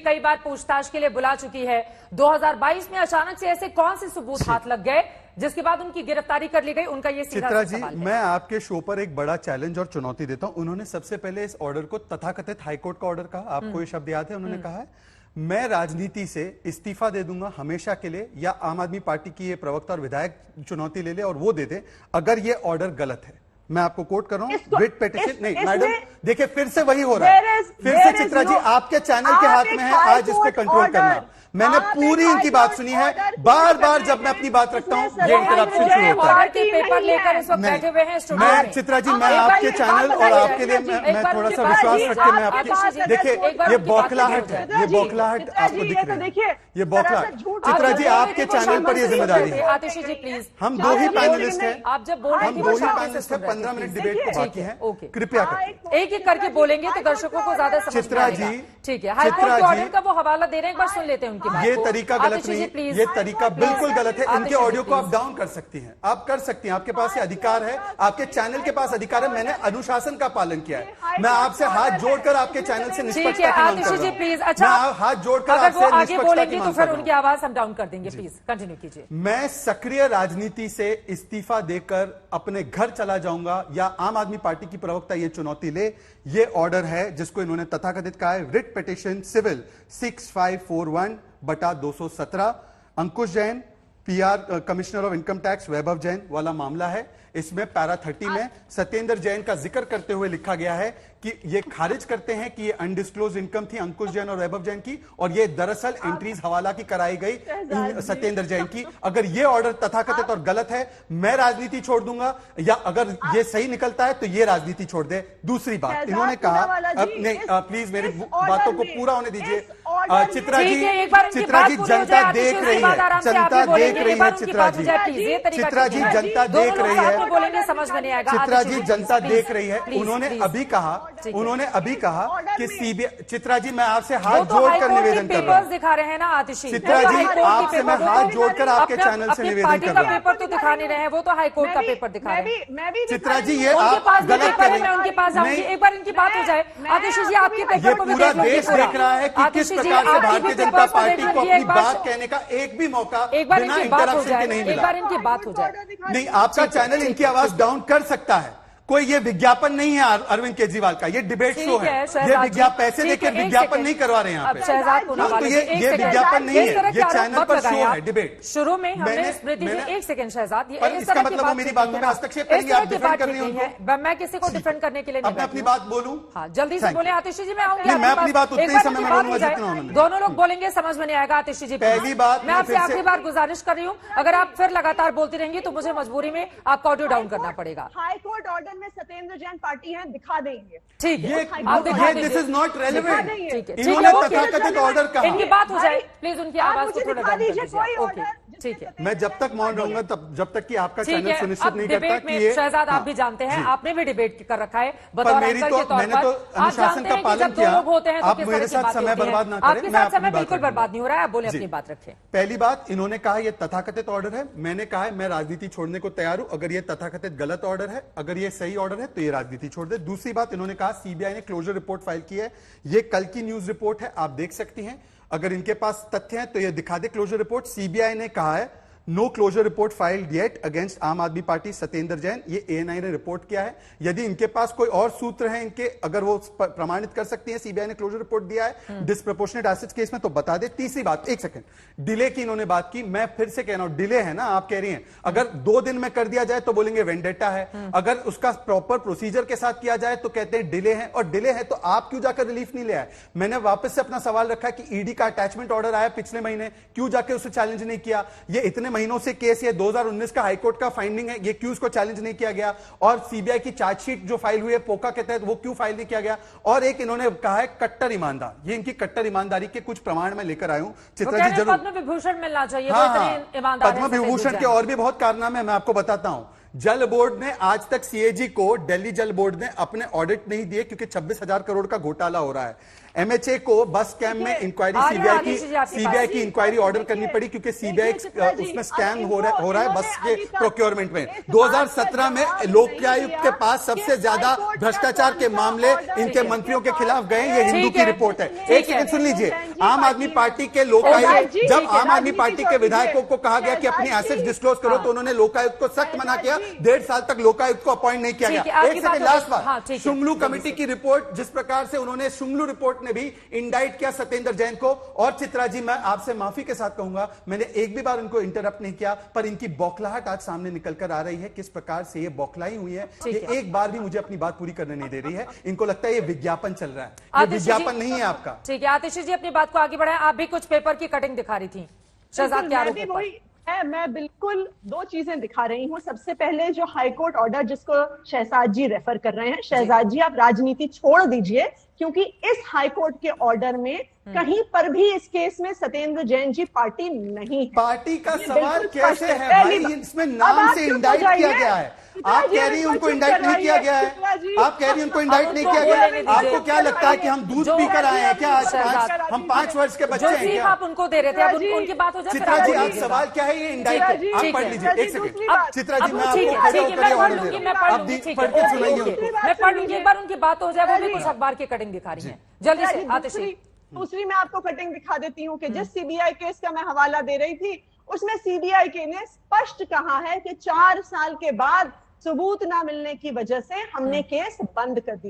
कई बार पूछताछ के लिए बुला चुकी है। 2022 में अचानक से ऐसे कौन से सबूत हाथ लग गए जिसके बाद उनकी गिरफ्तारी कर ली गई? उनका ये सीधा चित्रा जी, सवाल है। मैं आपके शो पर एक बड़ा चैलेंज और चुनौती देता हूं। उन्होंने सबसे पहले इस ऑर्डर को तथाकथित हाईकोर्ट का ऑर्डर कहा। आपको ये शब्द याद है? उन्होंने कहा है मैं राजनीति से इस्तीफा दे दूंगा हमेशा के लिए, या आम आदमी पार्टी की ये प्रवक्ता और विधायक चुनौती ले ले और वो दे दे अगर ये ऑर्डर गलत है। मैं आपको कोट कर रहा हूं, रिट पिटीशन नहीं मैडम, देखिए फिर से वही हो रहा है। फिर से चित्रा जी, आपके चैनल के हाथ में है आज इसको कंट्रोल करना। मैंने पूरी इनकी बात सुनी है। बार बार जब मैं अपनी बात रखता हूं ये इंटरप्शन शुरू होता है। पेपर लेकर इस वक्त बैठे हुए हैं स्टूडियो में। चित्रा जी, मैं आपके चैनल और आपके लिए मैं थोड़ा सा विश्वास रख के मैं आपकी, देखिए ये बौखलाहट है, ये बौखलाहट आपको दिख रही है, ये बौखलाहट। चित्रा जी, आपके चैनल पर ये जिम्मेदारी है। आतिशी जी प्लीज, हम दो ही पैनलिस्ट हैं, आप जब बोल रहे हम दो ही पैनलिस्ट हैं। 15 मिनट डिबेट को बाकी है, कृपया कर एक एक करके बोलेंगे तो दर्शकों को ज्यादा समझ में आएगा। ठीक है, हाईकोर्ट के ऑर्डर का वो हवाला दे रहे हैं, एक बार सुन लेते हैं उनकी बात। ये तरीका गलत नहीं है, ये तरीका बिल्कुल गलत है। इनके ऑडियो को आप डाउन कर सकती हैं, आप कर सकती हैं, आपके पास ये अधिकार है, आपके चैनल के पास अधिकार है। मैंने अनुशासन का पालन किया है। मैं आपसे हाथ जोड़कर आपके चैनल से निष्पक्षता की मांग कर रहा हूं। प्लीज, अच्छा हाथ जोड़कर अगर वो आपसे आगे निष्पक्षता की बोलेंगे तो मांग फिर कर उनकी रहा हूं। आवाज हम डाउन कर देंगे। प्लीज कंटिन्यू कीजिए। मैं सक्रिय राजनीति से इस्तीफा देकर अपने घर चला जाऊंगा या आम आदमी पार्टी की प्रवक्ता ये चुनौती ले, ये ऑर्डर है जिसको इन्होंने तथाकथित कहा है writ petition civil 6541/217 Ankush Jain PR commissioner of income tax Vaibhav Jain वाला मामला है। इसमें पैरा 30 में सत्येंद्र जैन का जिक्र करते हुए लिखा गया है कि ये खारिज करते हैं कि ये अनडिस्क्लोज इनकम थी अंकुश जैन और वैभव जैन की, और ये दरअसल एंट्रीज हवाला की कराई गई सत्येंद्र जैन की। अगर ये ऑर्डर तथाकथित और गलत है, मैं राजनीति छोड़ दूंगा, या अगर ये सही निकलता है तो ये राजनीति छोड़ दे। दूसरी बात इन्होंने कहा, अब नहीं प्लीज मेरी बातों को पूरा होने दीजिए। चित्रा जी, जनता देख रही है, जनता देख रही है। चित्रा जी, जनता देख रही है। बोलेंगे समझ में नहीं आएगा। चित्रा जी, जनता देख रही है। उन्होंने अभी कहा कि सीबीआई, चित्रा जी मैं आपसे हाथ जोड़कर निवेदन कर रहा हूं। दिखा रहे हैं ना आतिशी। चित्रा जी, आपसे मैं हाथ जोड़कर आपके चैनल से निवेदन कर रहा हूं। पेपर तो दिखा नहीं रहे हैं, वो तो हाईकोर्ट का पेपर दिखा रहे हैं। चित्रा जी, ये आप गलत कर रहे हैं। मैं उनके पास जाऊंगी, एक बार इनकी बात हो जाए। आतिशी जी, आपके पेपर को पूरा देश देख रहा है कि किस प्रकार से भारतीय जनता पार्टी को अपनी बात कहने का एक भी मौका बिना इंटरप्शन के नहीं मिला। एक बार इनकी बात हो जाए। नहीं, आपका चैनल इनकी आवाज डाउन कर सकता है। कोई ये विज्ञापन नहीं है अरविंद केजरीवाल का, ये डिबेट शो है। ये विज्ञापन पैसे देकर विज्ञापन नहीं करवा रहे हैं यहाँ पे। तो ये विज्ञापन नहीं है, ये चैनल पर शो है, डिबेट। शुरू में हमने स्मृति जी, एक सेकंड शहजाद, इसका मतलब मेरी बातों में हस्तक्षेप करेंगे, आप डिफेंड कर रही हैं। मैं किसी को डिफेंड करने के लिए नहीं अपनी बात बोलूं। हाँ, जल्दी से बोले आतिशी जी, मैं आऊंगी। मैं अपनी बात उतने ही समय में बोलूंगा जितना उन्होंने। दोनों लोग बोलेंगे, समझ में नहीं आएगा। आतिशी जी, पहली बात मैं आपसे आखिरी बार गुजारिश कर रही हूँ, अगर आप फिर लगातार बोलती रहेंगी तो मुझे मजबूरी में आपका ऑडियो डाउन करना पड़ेगा। हाईकोर्ट ऑर्डर में सत्येंद्र जैन पार्टी है, दिखा देंगे। ठीक है, ये दिस इज नॉट रेलेवेंट। ठीक है, इन्होंने तथाकथित ऑर्डर कहा। इनकी बात हो जाए प्लीज, उनकी आवाज को थोड़ा डाउन कर दीजिए। ओके, ठीक है। मैं जब तक मौन रहूंगा जब तक कि आपका चैनल सुनिश्चित नहीं करता डिबेट में शहजाद आप भी जानते हैं, आपने भी डिबेट कर रखा है बतौर एंकर के तौर पर। मैंने तो अनुशासन का पालन किया। आप मेरे साथ समय बर्बाद ना करें। आपके साथ समय बिल्कुल बर्बाद नहीं हो रहा है, आप बोले अपनी बात रखें। पहली बात, इन्होंने कहा ये तथाकथित ऑर्डर है। मैंने कहा है मैं राजनीति छोड़ने को तैयार हूं अगर ये तथाकथित गलत ऑर्डर है। अगर ये सही ऑर्डर है तो ये राजनीति छोड़ दे। दूसरी बात, इन्होंने कहा सीबीआई ने क्लोजर रिपोर्ट फाइल की है। ये कल की न्यूज रिपोर्ट है, आप देख सकती हैं। अगर इनके पास तथ्य हैं तो ये दिखा दे क्लोजर रिपोर्ट। सीबीआई ने कहा है no closure report filed yet against Aam Aadmi party Satyendra Jain. ये एएनआई ने रिपोर्ट किया है। यदि इनके पास कोई और सूत्र है इनके, अगर वो प्रमाणित कर सकती है सीबीआई ने क्लोजर रिपोर्ट दिया है डिस्प्रपोर्शनेट एसेट्स केस में, तो बता दे। तीसरी बात, एक सेकंड, डिले की इन्होंने बात की। मैं फिर से कह रहा हूं, डिले है ना, आप कह रही हैं अगर 2 दिन में कर दिया जाए तो बोलेंगे वेंडेटा है, अगर उसका प्रॉपर प्रोसीजर के साथ किया जाए तो कहते हैं डिले है। और डिले है तो आप क्यों जाकर रिलीफ नहीं ले आए? मैंने वापस से अपना सवाल रखा कि ईडी का अटैचमेंट ऑर्डर आया पिछले महीने, क्यों जाकर उसे चैलेंज नहीं किया? ये इतने महीनों से केस, ये 2019 का हाईकोर्ट का फाइंडिंग है, ये क्यों उसको चैलेंज नहीं किया गया? और सीबीआई की चार्जशीट जो फाइल हुई है पोका के तहत, वो क्यों फाइल नहीं किया गया? और एक इन्होंने कहा है कट्टर ईमानदार, ये इनकी कट्टर ईमानदारी के कुछ प्रमाण मैं लेकर आया हूं। चित्रा जी जरूर पद्म विभूषण मिलना चाहिए। हाँ, पद्म विभूषण के और भी बहुत कारनामे मैं आपको बताता हूं। जल बोर्ड ने आज तक सीएजी को, दिल्ली जल बोर्ड ने अपने ऑडिट नहीं दिए क्योंकि 26,000 करोड़ का घोटाला हो रहा है। एमएचए को बस स्कैम में इंक्वायरी, सीबीआई की इंक्वायरी ऑर्डर करनी पड़ी क्योंकि सीबीआई उसमें स्कैम हो रहा है बस के प्रोक्योरमेंट में। 2017 में लोकायुक्त के पास सबसे ज्यादा भ्रष्टाचार के मामले इनके मंत्रियों के खिलाफ गए। ये हिंदू की रिपोर्ट है। एक सेकंड सुन लीजिए। आम आदमी पार्टी के लोकायुक्त, जब आम आदमी पार्टी के विधायकों को कहा गया कि अपनी एसेट्स डिस्क्लोज करो तो उन्होंने लोकायुक्त को सख्त मना किया। 1.5 साल तक लोकायुक्त को अपॉइंट नहीं किया गया। एक सेकंड, लास्ट बात, शुंगलू कमेटी की रिपोर्ट, जिस प्रकार से उन्होंने शुंगलू रिपोर्ट ने भी इंडाइट किया सत्येंद्र जैन को। और चित्रा जी, मैं आपसे माफी के साथ कहूंगा, मैंने एक भी बार उनको इंटरप्ट नहीं किया, पर इनकी बौखलाहट आज सामने निकल कर आ रही है। किस प्रकार से ये बौखलाई हुई है, ये एक बार भी मुझे अपनी बात पूरी करने नहीं दे रही है। इनको लगता है ये विज्ञापन चल रहा है, ये विज्ञापन नहीं है आपका। ठीक है आतिशी जी, अपनी बात को आगे बढ़ाएं। आप भी कुछ पेपर की कटिंग दिखा रही थी शहजाद के आरोप पर। मैं बिल्कुल दो चीजें दिखा रही हूँ। सबसे पहले जो हाईकोर्ट ऑर्डर जिसको शहजाद जी रेफर कर रहे हैं, शहजाद जी आप राजनीति छोड़ दीजिए, क्योंकि इस हाईकोर्ट के ऑर्डर में कहीं पर भी इस केस में सत्येंद्र जैन जी पार्टी नहीं है। पार्टी का सवाल कैसे है भाई? इसमें नाम से इंडाइट किया गया है। आप कह रही हैं उनको इंडाइट नहीं किया गया है, आप कह रही हैं उनको इंडाइट नहीं किया गया है। आपको क्या लगता है कि हम दूध पीकर आए हैं क्या? हम 5 वर्ष के बच्चे हैं क्या? आप उनको दे रहे थे, अब उनकी बात हो जाए। चित्रा जी, आप सवाल क्या है? ये इंडाइट आप पढ़ लीजिए। एक सेकंड चित्रा जी, मैं आपको खड़े होकर ऑर्डर दे रहा हूं, आप पढ़ के सुनाइए उनको। मैं पढ़ लूंगी, एक बार उनकी बात हो जाए। वो भी कुछ अखबार की कटिंग दिखा रही है, जल्दी से आतिशी। दूसरी मैं आपको कटिंग दिखा देती हूँ कि जिस सीबीआई केस का मैं हवाला दे रही थी, उसमें सीबीआई के ने स्पष्ट कहा है कि 4 साल के बाद सबूत ना मिलने की वजह से हमने केस बंद कर दिया।